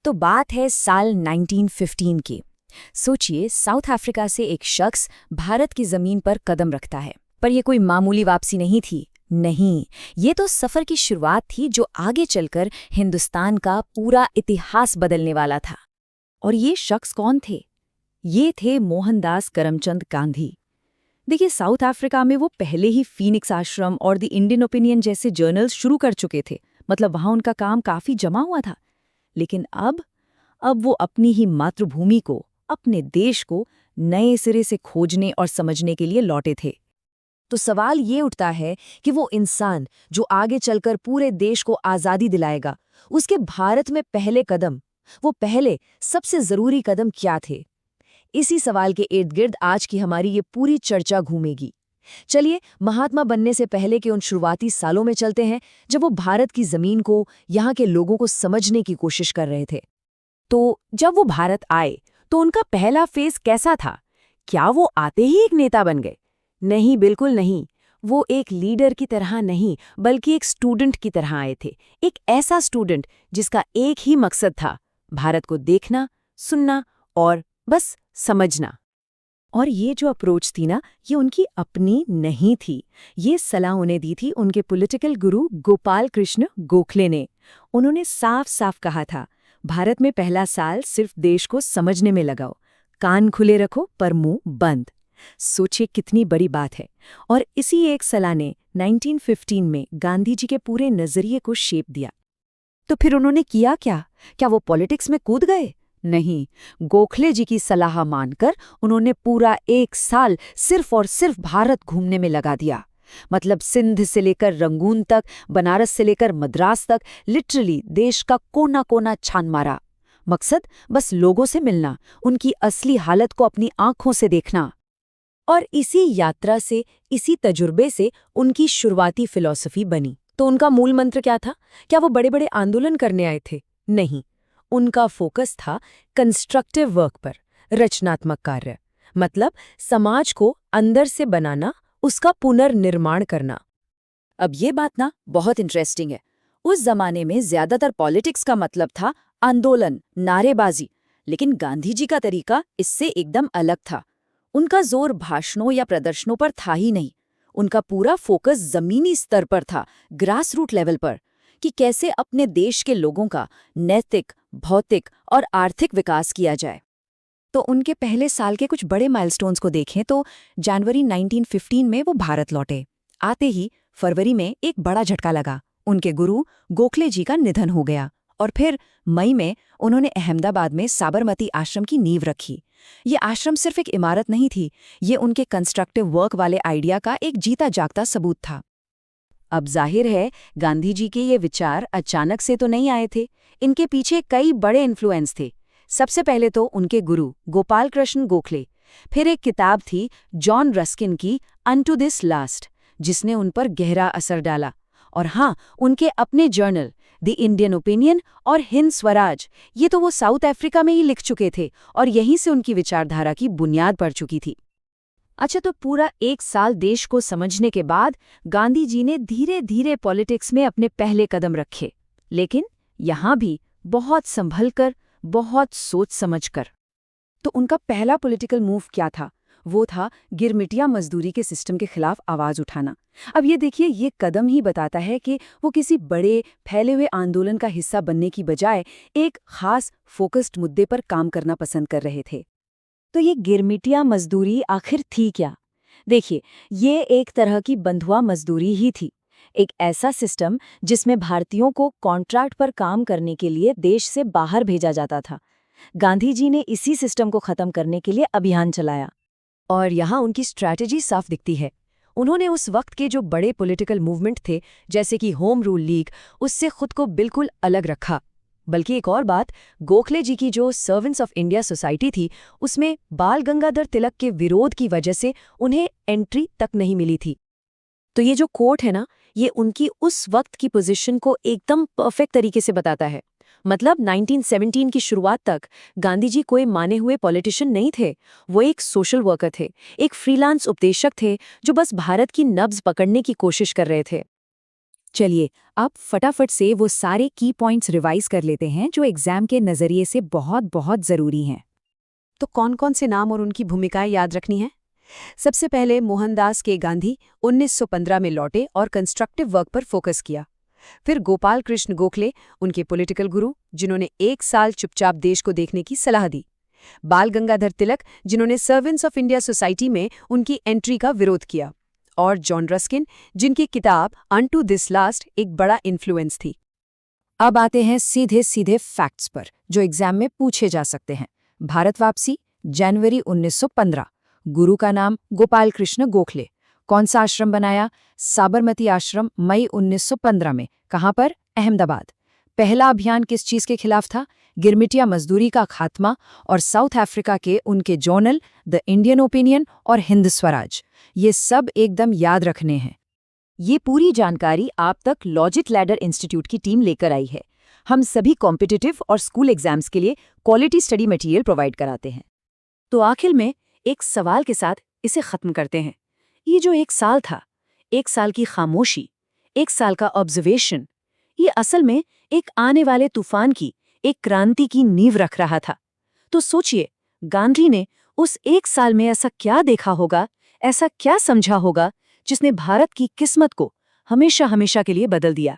तो बात है साल 1915 की। सोचिए, साउथ अफ्रीका से एक शख्स भारत की जमीन पर कदम रखता है। पर यह कोई मामूली वापसी नहीं थी। नहीं, ये तो सफर की शुरुआत थी जो आगे चलकर हिंदुस्तान का पूरा इतिहास बदलने वाला था। और ये शख्स कौन थे? ये थे मोहनदास करमचंद गांधी। देखिए, साउथ अफ्रीका में वो पहले ही फीनिक्स आश्रम और द इंडियन ओपिनियन जैसे जर्नल्स शुरू कर चुके थे। मतलब वहां उनका काम काफी जमा हुआ था। लेकिन अब वो अपनी ही मातृभूमि को, अपने देश को नए सिरे से खोजने और समझने के लिए लौटे थे। तो सवाल ये उठता है कि वो इंसान जो आगे चलकर पूरे देश को आज़ादी दिलाएगा, उसके भारत में पहले कदम, वो पहले सबसे ज़रूरी कदम क्या थे? इसी सवाल के इर्द गिर्द आज की हमारी ये पूरी चर्चा घूमेगी। चलिए, महात्मा बनने से पहले के उन शुरुआती सालों में चलते हैं, जब वो भारत की ज़मीन को, यहाँ के लोगों को समझने की कोशिश कर रहे थे। तो जब वो भारत आए तो उनका पहला फेज कैसा था? क्या वो आते ही एक नेता बन गए? नहीं, बिल्कुल नहीं। वो एक लीडर की तरह नहीं, बल्कि एक स्टूडेंट की तरह आए थे। एक ऐसा स्टूडेंट जिसका एक ही मकसद था, भारत को देखना, सुनना और बस समझना। और ये जो अप्रोच थी ना, ये उनकी अपनी नहीं थी। ये सलाह उन्हें दी थी उनके पॉलिटिकल गुरु गोपाल कृष्ण गोखले ने। उन्होंने साफ साफ कहा था, भारत में पहला साल सिर्फ देश को समझने में लगाओ, कान खुले रखो पर मुंह बंद। सोचिए कितनी बड़ी बात है। और इसी एक सलाह ने 1915 में गांधी जी के पूरे नजरिए को शेप दिया। तो फिर उन्होंने किया क्या? क्या वो पॉलिटिक्स में कूद गए? नहीं, गोखले जी की सलाह मानकर उन्होंने पूरा एक साल सिर्फ और सिर्फ भारत घूमने में लगा दिया। मतलब सिंध से लेकर रंगून तक, बनारस से लेकर मद्रास तक, लिटरली देश का कोना कोना छान मारा। मकसद बस लोगों से मिलना, उनकी असली हालत को अपनी आंखों से देखना। और इसी यात्रा से, इसी तजुर्बे से उनकी शुरुआती फिलॉसफी बनी। तो उनका मूल मंत्र क्या था? क्या वो बड़े बड़े आंदोलन करने आए थे? नहीं, उनका फोकस था कंस्ट्रक्टिव वर्क पर, रचनात्मक कार्य। मतलब समाज को अंदर से बनाना, उसका पुनर्निर्माण करना। अब ये बात ना बहुत इंटरेस्टिंग है। उस जमाने में ज्यादातर पॉलिटिक्स का मतलब था आंदोलन, नारेबाजी। लेकिन गांधी जी का तरीका इससे एकदम अलग था। उनका जोर भाषणों या प्रदर्शनों पर था ही नहीं। उनका पूरा फोकस जमीनी स्तर पर था, ग्रास रूट लेवल पर, कि कैसे अपने देश के लोगों का नैतिक, भौतिक और आर्थिक विकास किया जाए। तो उनके पहले साल के कुछ बड़े माइलस्टोन्स को देखें तो जनवरी 1915 में वो भारत लौटे। आते ही फरवरी में एक बड़ा झटका लगा, उनके गुरु गोखले जी का निधन हो गया। और फिर मई में उन्होंने अहमदाबाद में साबरमती आश्रम की नींव रखी। ये आश्रम सिर्फ एक इमारत नहीं थी, ये उनके कंस्ट्रक्टिव वर्क वाले आइडिया का एक जीता जागता सबूत था। अब जाहिर है, गांधी जी के ये विचार अचानक से तो नहीं आए थे। इनके पीछे कई बड़े इन्फ्लुएंस थे। सबसे पहले तो उनके गुरु गोपाल कृष्ण गोखले। फिर एक किताब थी जॉन रस्किन की, अनटू दिस लास्ट, जिसने उन पर गहरा असर डाला। और हाँ, उनके अपने जर्नल द इंडियन ओपिनियन और हिंद स्वराज, ये तो वो साउथ अफ्रीका में ही लिख चुके थे और यहीं से उनकी विचारधारा की बुनियाद पड़ चुकी थी। अच्छा, तो पूरा एक साल देश को समझने के बाद गांधी जी ने धीरे धीरे पॉलिटिक्स में अपने पहले कदम रखे। लेकिन यहाँ भी बहुत संभलकर, बहुत सोच समझकर। तो उनका पहला पॉलिटिकल मूव क्या था? वो था गिरमिटिया मजदूरी के सिस्टम के खिलाफ आवाज उठाना। अब ये देखिए, ये कदम ही बताता है कि वो किसी बड़े फैले हुए आंदोलन का हिस्सा बनने की बजाय एक खास फोकस्ड मुद्दे पर काम करना पसंद कर रहे थे। तो ये गिरमिटिया मजदूरी आखिर थी क्या? देखिए, ये एक तरह की बंधुआ मजदूरी ही थी। एक ऐसा सिस्टम जिसमें भारतीयों को कॉन्ट्रैक्ट पर काम करने के लिए देश से बाहर भेजा जाता था। गांधी जी ने इसी सिस्टम को खत्म करने के लिए अभियान चलाया। और यहाँ उनकी स्ट्रैटेजी साफ दिखती है। उन्होंने उस वक्त के जो बड़े पॉलिटिकल मूवमेंट थे, जैसे कि होम रूल लीग, उससे खुद को बिल्कुल अलग रखा। बल्कि एक और बात, गोखले जी की जो सर्वेंट्स ऑफ इंडिया सोसाइटी थी, उसमें बाल गंगाधर तिलक के विरोध की वजह से उन्हें एंट्री तक नहीं मिली थी। तो ये जो कोट है ना, ये उनकी उस वक्त की पोजीशन को एकदम परफेक्ट तरीके से बताता है। मतलब 1917 की शुरुआत तक गांधी जी कोई माने हुए पॉलिटिशियन नहीं थे। वो एक सोशल वर्कर थे, एक फ्रीलांस उपदेशक थे जो बस भारत की नब्ज पकड़ने की कोशिश कर रहे थे। चलिए अब फटाफट से वो सारे की पॉइंट्स रिवाइज कर लेते हैं जो एग्जाम के नज़रिए से बहुत बहुत ज़रूरी हैं। तो कौन कौन से नाम और उनकी भूमिकाएं याद रखनी है? सबसे पहले मोहनदास के गांधी 1915 में लौटे और कंस्ट्रक्टिव वर्क पर फोकस किया। फिर गोपाल कृष्ण गोखले, उनके पॉलिटिकल गुरु, जिन्होंने 1 साल चुपचाप देश को देखने की सलाह दी। बाल गंगाधर तिलक, जिन्होंने सर्वेंट्स ऑफ इंडिया सोसाइटी में उनकी एंट्री का विरोध किया। और जॉन रस्किन, जिनकी किताब अनटू दिस लास्ट एक बड़ा इन्फ्लुएंस थी। अब आते हैं सीधे सीधे फैक्ट्स पर जो एग्जाम में पूछे जा सकते हैं। भारत वापसी जनवरी 1915। गुरु का नाम गोपाल कृष्ण गोखले। कौन सा आश्रम बनाया? साबरमती आश्रम, मई 1915 में। कहाँ पर? अहमदाबाद। पहला अभियान किस चीज के खिलाफ था? गिरमिटिया मजदूरी का खात्मा और साउथ अफ्रीका के उनके जर्नल द इंडियन ओपिनियन और हिंद स्वराज। ये सब एकदम याद रखने हैं। ये पूरी जानकारी आप तक लॉजिक लैडर इंस्टीट्यूट की टीम लेकर आई है। हम सभी कॉम्पिटिटिव और स्कूल एग्जाम्स के लिए क्वालिटी स्टडी मटेरियल प्रोवाइड कराते हैं। तो आखिर में एक सवाल के साथ इसे खत्म करते हैं। ये जो 1 साल था, 1 साल की खामोशी, 1 साल का ऑब्जर्वेशन, ये असल में एक आने वाले तूफान की, एक क्रांति की नींव रख रहा था। तो सोचिए, गांधी ने उस 1 साल में ऐसा क्या देखा होगा, ऐसा क्या समझा होगा जिसने भारत की किस्मत को हमेशा हमेशा के लिए बदल दिया।